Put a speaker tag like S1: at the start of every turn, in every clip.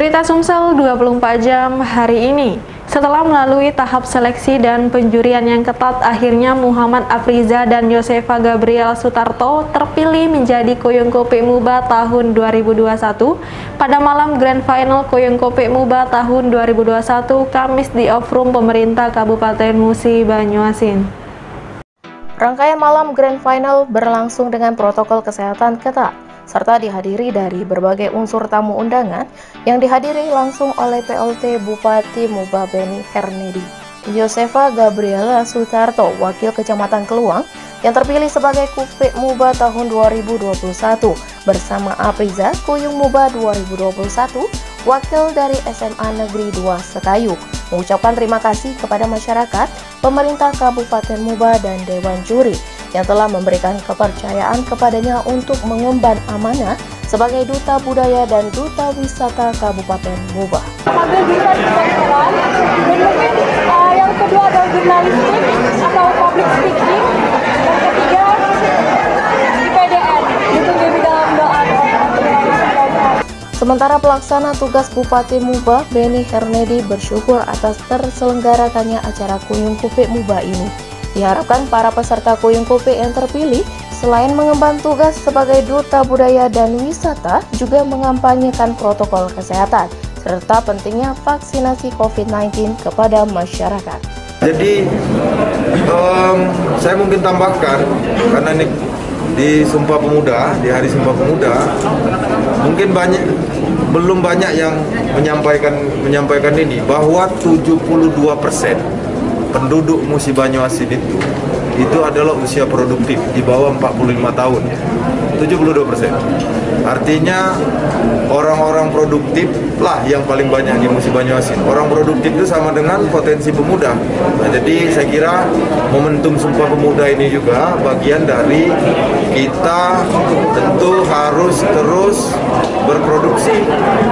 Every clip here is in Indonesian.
S1: Berita Sumsel 24 jam hari ini. Setelah melalui tahap seleksi dan penjurian yang ketat, akhirnya Muhammad Afriza dan Yosefa Gabriel Sutarto terpilih menjadi Kuyung Kopik Muba tahun 2021 pada malam Grand Final Kuyung Kopik Muba tahun 2021 Kamis di Off-Room Pemerintah Kabupaten Musi Banyuasin.
S2: Rangkaian malam Grand Final berlangsung dengan protokol kesehatan ketat, serta dihadiri dari berbagai unsur tamu undangan yang dihadiri langsung oleh PLT Bupati Muba Beni Hernedi, Yosefa Gabriela Sutarto, Wakil Kecamatan Keluang, yang terpilih sebagai Kupik Muba tahun 2021, bersama Afriza, Kuyung Muba 2021, Wakil dari SMA Negeri 2 Sekayu, mengucapkan terima kasih kepada masyarakat, pemerintah Kabupaten Muba, dan Dewan Juri yang telah memberikan kepercayaan kepadanya untuk mengemban amanah sebagai Duta Budaya dan Duta Wisata Kabupaten Muba.
S3: Sambil bisa diperlukan, dan mungkin yang kedua adalah jurnalistik atau public speaking, dan ketiga di PDN, itu di dalam doa.
S2: Sementara pelaksana tugas Bupati Muba Beni Hernedi bersyukur atas terselenggarakannya acara Kuyung Kopik Muba ini. Diharapkan para peserta Kuyung Kopik yang terpilih selain mengemban tugas sebagai Duta Budaya dan Wisata, juga mengampanyekan protokol kesehatan serta pentingnya vaksinasi COVID-19 kepada masyarakat. Jadi
S4: saya mungkin tambahkan, karena ini di Sumpah Pemuda, di Hari Sumpah Pemuda, mungkin belum banyak yang menyampaikan ini, bahwa 72% penduduk Musi Banyuasin itu adalah usia produktif di bawah 45 tahun. 72%. Artinya orang-orang produktif lah yang paling banyak di Musi Banyuasin. Orang produktif itu sama dengan potensi pemuda. Nah, jadi saya kira momentum Sumpah Pemuda ini juga bagian dari kita tentu harus terus berproduksi.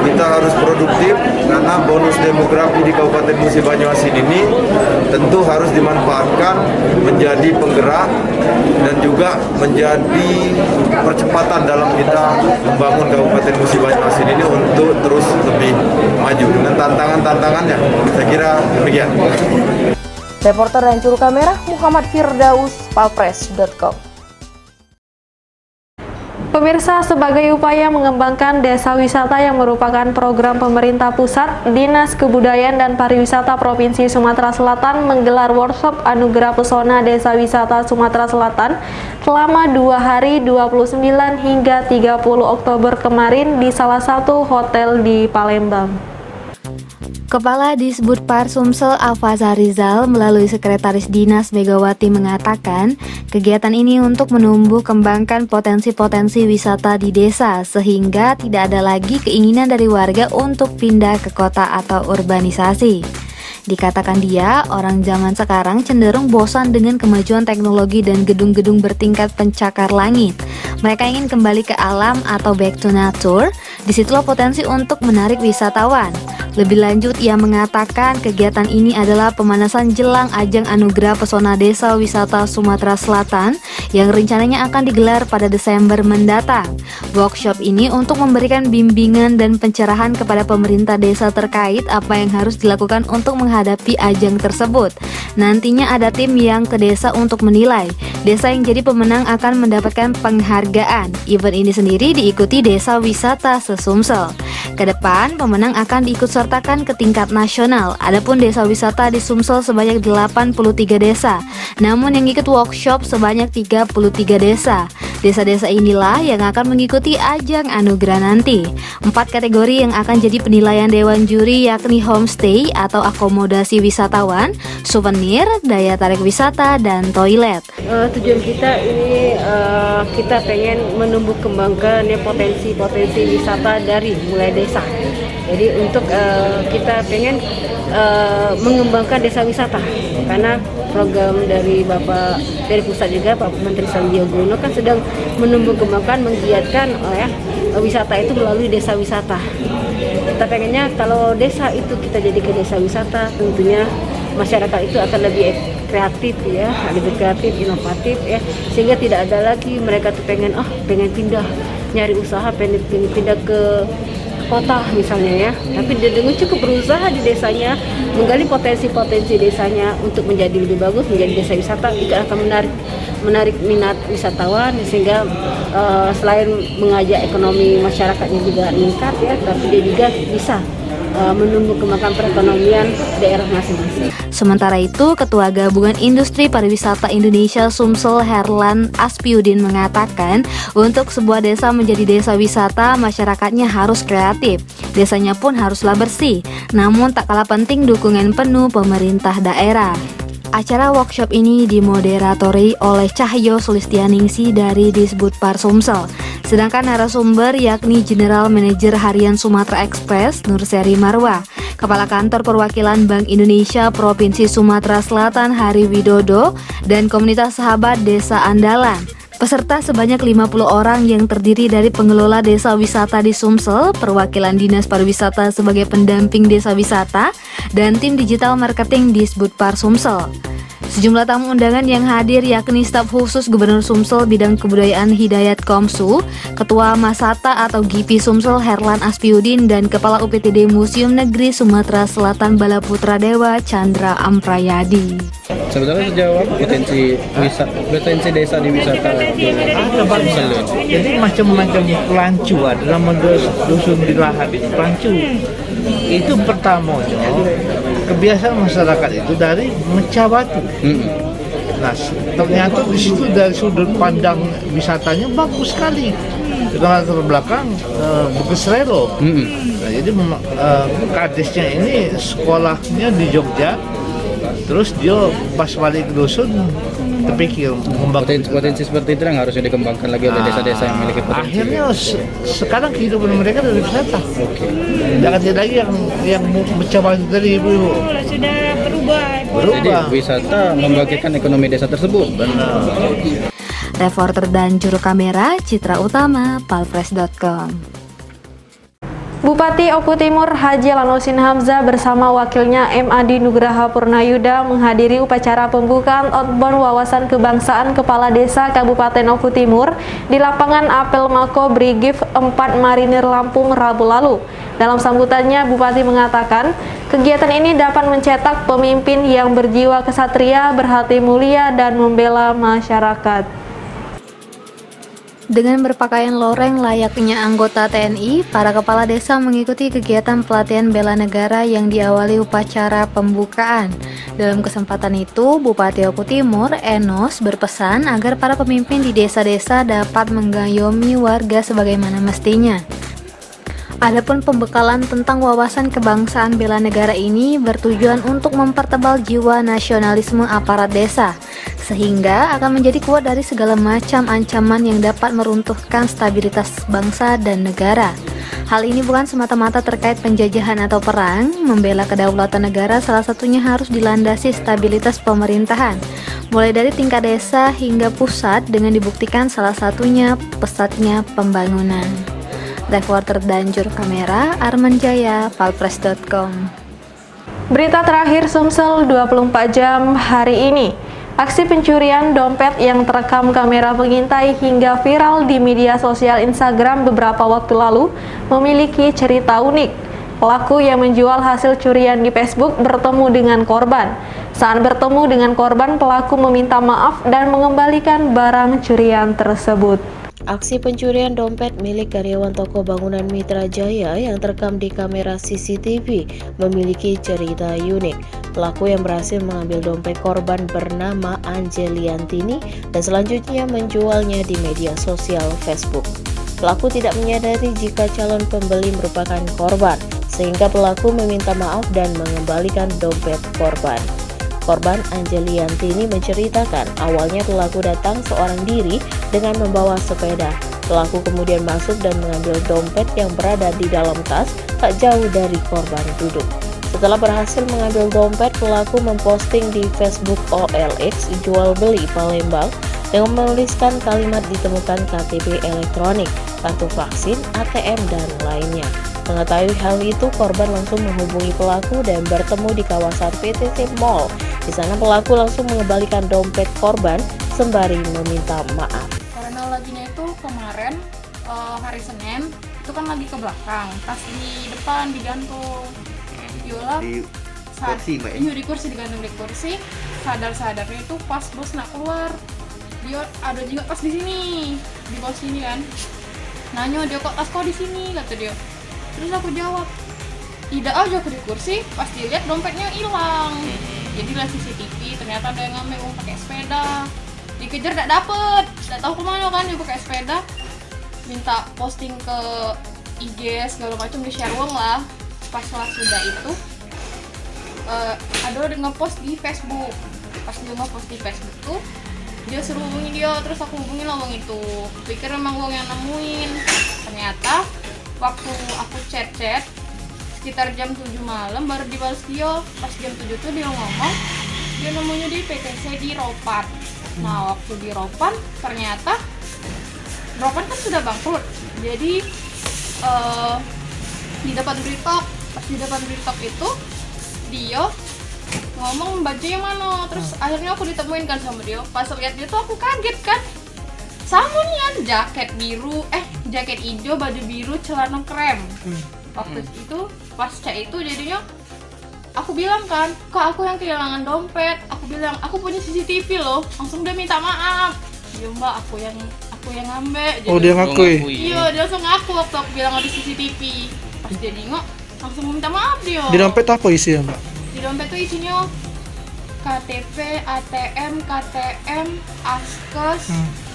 S4: Kita harus produktif karena bonus demografi di Kabupaten Musi Banyuasin ini tentu harus dimanfaatkan menjadi penggerak dan juga menjadi percepatan dalam kita membangun Kabupaten Musi Banyuasin ini untuk terus lebih maju dengan tantangan-tantangannya. Saya kira demikian.
S2: Reporter dan juru kamera Muhammad Firdaus, palpres.com.
S1: Pemirsa, sebagai upaya mengembangkan desa wisata yang merupakan program pemerintah pusat, Dinas Kebudayaan dan Pariwisata Provinsi Sumatera Selatan menggelar workshop Anugerah Pesona Desa Wisata Sumatera Selatan selama 2 hari 29 hingga 30 Oktober kemarin di salah satu hotel di Palembang.
S5: Kepala Disbudpar Sumsel Alfaza Rizal melalui Sekretaris Dinas Megawati mengatakan kegiatan ini untuk menumbuh kembangkan potensi-potensi wisata di desa sehingga tidak ada lagi keinginan dari warga untuk pindah ke kota atau urbanisasi. Dikatakan dia, orang zaman sekarang cenderung bosan dengan kemajuan teknologi dan gedung-gedung bertingkat pencakar langit. Mereka ingin kembali ke alam atau back to nature. Disitulah potensi untuk menarik wisatawan. Lebih lanjut, ia mengatakan kegiatan ini adalah pemanasan jelang ajang Anugerah Pesona Desa Wisata Sumatera Selatan yang rencananya akan digelar pada Desember mendatang. Workshop ini untuk memberikan bimbingan dan pencerahan kepada pemerintah desa terkait apa yang harus dilakukan untuk menghadapi ajang tersebut. Nantinya ada tim yang ke desa untuk menilai. Desa yang jadi pemenang akan mendapatkan penghargaan. Event ini sendiri diikuti Desa Wisata se-Sumsel. Kedepan, pemenang akan diikutsertakan ke tingkat nasional. Adapun desa wisata di Sumsel sebanyak 83 desa. Namun yang ikut workshop sebanyak 33 desa. Desa-desa inilah yang akan mengikuti ajang anugerah nanti. 4 kategori yang akan jadi penilaian Dewan Juri yakni homestay atau akomodasi wisatawan, souvenir, daya tarik wisata, dan toilet.
S6: Tujuan kita ini kita pengen menumbuh kembangkan ya potensi-potensi wisata dari mulai desa. Jadi untuk kita pengen mengembangkan desa wisata karena program dari dari pusat juga Pak Menteri Sandiaga kan sedang menumbuh kembangkan menggiatkan wisata itu melalui desa wisata. Kita pengennya kalau desa itu kita jadi ke desa wisata, tentunya masyarakat itu akan lebih kreatif ya, lebih kreatif, inovatif ya, sehingga tidak ada lagi mereka tuh pengen pindah nyari usaha, pengen pindah ke kota misalnya ya, tapi dia dengan cukup berusaha di desanya, menggali potensi-potensi desanya untuk menjadi lebih bagus, menjadi desa wisata, itu akan menarik minat wisatawan, sehingga selain mengajak ekonomi masyarakatnya juga meningkat ya, tapi dia juga bisa menumbuh kembangkan perekonomian daerah masing-masing.
S5: Sementara itu, Ketua Gabungan Industri Pariwisata Indonesia Sumsel Herlan Aspiudin mengatakan, untuk sebuah desa menjadi desa wisata, masyarakatnya harus kreatif, desanya pun haruslah bersih, namun tak kalah penting dukungan penuh pemerintah daerah. Acara workshop ini dimoderatori oleh Cahyo Sulistianingsi dari Disbudpar Sumsel. Sedangkan narasumber yakni General Manager Harian Sumatera Express Nurseri Marwa, Kepala Kantor Perwakilan Bank Indonesia Provinsi Sumatera Selatan Hari Widodo, dan Komunitas Sahabat Desa Andalan. Peserta sebanyak 50 orang yang terdiri dari pengelola desa wisata di Sumsel, perwakilan Dinas Pariwisata sebagai pendamping desa wisata, dan tim digital marketing Disbudpar Sumsel. Sejumlah tamu undangan yang hadir yakni staf khusus Gubernur Sumsel Bidang Kebudayaan Hidayat Komsu, Ketua Masata atau GIPI Sumsel Herlan Aspiudin, dan Kepala UPTD Museum Negeri Sumatera Selatan Balaputra Dewa Chandra Amprayadi.
S7: Sebenarnya sejauh potensi desa di wisata
S8: ada banyak. Jadi macam-macam pelancu adalah dusun di lahat itu pelancu. Itu pertamanya kebiasaan masyarakat itu dari mecah batu. Nah, ternyata di situ dari sudut pandang wisatanya bagus sekali. Dengan latar belakang Bukit Relo. Nah, jadi kadesnya ini sekolahnya di Jogja. Terus dia pas balik ke dusun terpikir
S7: potensi seperti itu yang harusnya dikembangkan lagi oleh desa-desa yang memiliki potensi.
S8: Akhirnya sekarang kehidupan mereka dari wisata. Jangan tidak lagi yang mencoba itu tadi ibu.
S3: Sudah berubah.
S7: Jadi wisata membagikan ekonomi desa tersebut.
S8: Benar.
S5: Reporter dan juru kamera Citra Utama, palpres.com.
S1: Bupati Oku Timur Haji Lanusin Hamzah bersama wakilnya MAD Nugraha Purnayuda menghadiri upacara pembukaan outbound wawasan kebangsaan Kepala Desa Kabupaten Oku Timur di lapangan Apel Mako Brigif 4 Marinir Lampung Rabu lalu. Dalam sambutannya, Bupati mengatakan kegiatan ini dapat mencetak pemimpin yang berjiwa kesatria, berhati mulia, dan membela masyarakat.
S5: Dengan berpakaian loreng layaknya anggota TNI, para kepala desa mengikuti kegiatan pelatihan bela negara yang diawali upacara pembukaan. Dalam kesempatan itu, Bupati Oku Timur, Enos, berpesan agar para pemimpin di desa-desa dapat mengayomi warga sebagaimana mestinya. Adapun pembekalan tentang wawasan kebangsaan bela negara ini bertujuan untuk mempertebal jiwa nasionalisme aparat desa, sehingga akan menjadi kuat dari segala macam ancaman yang dapat meruntuhkan stabilitas bangsa dan negara. Hal ini bukan semata-mata terkait penjajahan atau perang. Membela kedaulatan negara salah satunya harus dilandasi stabilitas pemerintahan, mulai dari tingkat desa hingga pusat, dengan dibuktikan salah satunya pesatnya pembangunan. Reporter dan juru kamera Arman Jaya, palpres.com.
S1: Berita terakhir Sumsel 24 jam hari ini. Aksi pencurian dompet yang terekam kamera pengintai hingga viral di media sosial Instagram beberapa waktu lalu memiliki cerita unik. Pelaku yang menjual hasil curian di Facebook bertemu dengan korban. Saat bertemu dengan korban, pelaku meminta maaf dan mengembalikan barang curian tersebut.
S2: Aksi pencurian dompet milik karyawan toko bangunan Mitra Jaya yang terekam di kamera CCTV memiliki cerita unik. Pelaku yang berhasil mengambil dompet korban bernama Angeliantini dan selanjutnya menjualnya di media sosial Facebook. Pelaku tidak menyadari jika calon pembeli merupakan korban, sehingga pelaku meminta maaf dan mengembalikan dompet korban. Korban Angeliantini menceritakan awalnya pelaku datang seorang diri dengan membawa sepeda. Pelaku kemudian masuk dan mengambil dompet yang berada di dalam tas tak jauh dari korban duduk. Setelah berhasil mengambil dompet, pelaku memposting di Facebook OLX jual beli Palembang dengan menuliskan kalimat ditemukan KTP elektronik, kartu vaksin, ATM, dan lainnya. Mengetahui hal itu, korban langsung menghubungi pelaku dan bertemu di kawasan PTT Mall. Di sana pelaku langsung mengembalikan dompet korban sembari meminta maaf.
S9: Kronologinya itu kemarin hari Senin itu kan lagi ke belakang, tas di depan digantung. Yola
S7: Di kursi, Mbak, ya?
S9: Iya, di kursi, digantung di kursi. Sadar-sadarnya itu pas bos nak keluar, dia ada juga tas di sini, di bawah sini kan. Nanya dia, kok tas kau di sini, kata dia. Terus aku jawab, tidak aja aku di kursi, pas dilihat dompetnya hilang. Jadi lihat CCTV, ternyata ada yang ngambil uang pakai sepeda. Dikejar tidak dapet, tidak tahu kemana kan, dia pakai sepeda. Minta posting ke IG segala macam, di share uang lah. Pas kelas sudah itu ada yang ngepost di Facebook. Pas dia ngepost di Facebook tuh, dia suruh hubungi dia, terus aku hubungin lah uang itu. Pikir emang uang yang nemuin. Ternyata waktu aku chat sekitar jam 7 malam baru dibalas dia. Pas jam 7 tuh dia ngomong dia nemunya di PTC di Ropan. Nah, waktu di Ropan ternyata Ropan kan sudah bangkrut. Jadi di depan Britok, pas di depan Britok itu dia ngomong bajunya mana. Terus akhirnya aku ditemuin kan sama dia. Pas lihat dia tuh aku kaget kan, sama nih jaket biru, jaket hijau, baju biru, celana krem. Waktu itu pas cek itu jadinya aku bilang kan, kak aku yang kehilangan dompet. Aku bilang aku punya CCTV loh. Langsung dia minta maaf. Ya mbak, aku yang ngambil.
S10: Oh, dia ngakui?
S9: Iya, dia langsung ngaku waktu aku bilang ada CCTV. Pas dia nengok langsung minta maaf dia.
S10: Di dompet apa isinya, Mbak?
S9: Di dompet tuh isinya KTP, ATM, KTM, Askes,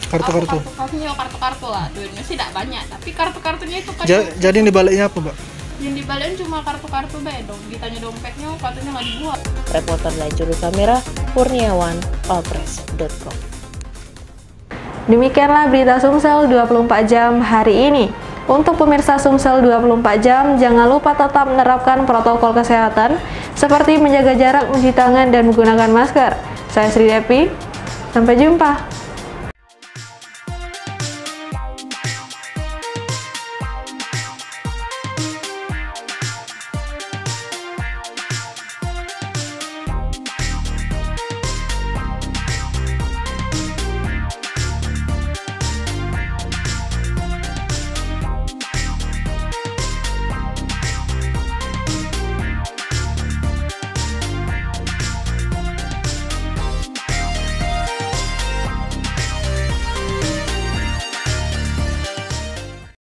S10: kartu-kartu.
S9: Kartu-kartu lah. Duitnya sih tidak banyak, tapi kartu-kartunya itu kan.
S10: Jadi yang dibaliknya apa, Mbak?
S9: Yang dibalikin cuma kartu-kartu dong. Ditanya dompetnya, katanya nggak dibuat.
S2: Reporter dan juru kamera Kurniawan, Alpress.com.
S1: Demikianlah berita Sumsel 24 jam hari ini. Untuk pemirsa Sumsel 24 jam, jangan lupa tetap menerapkan protokol kesehatan seperti menjaga jarak, mencuci tangan, dan menggunakan masker. Saya Sri Depi, sampai jumpa.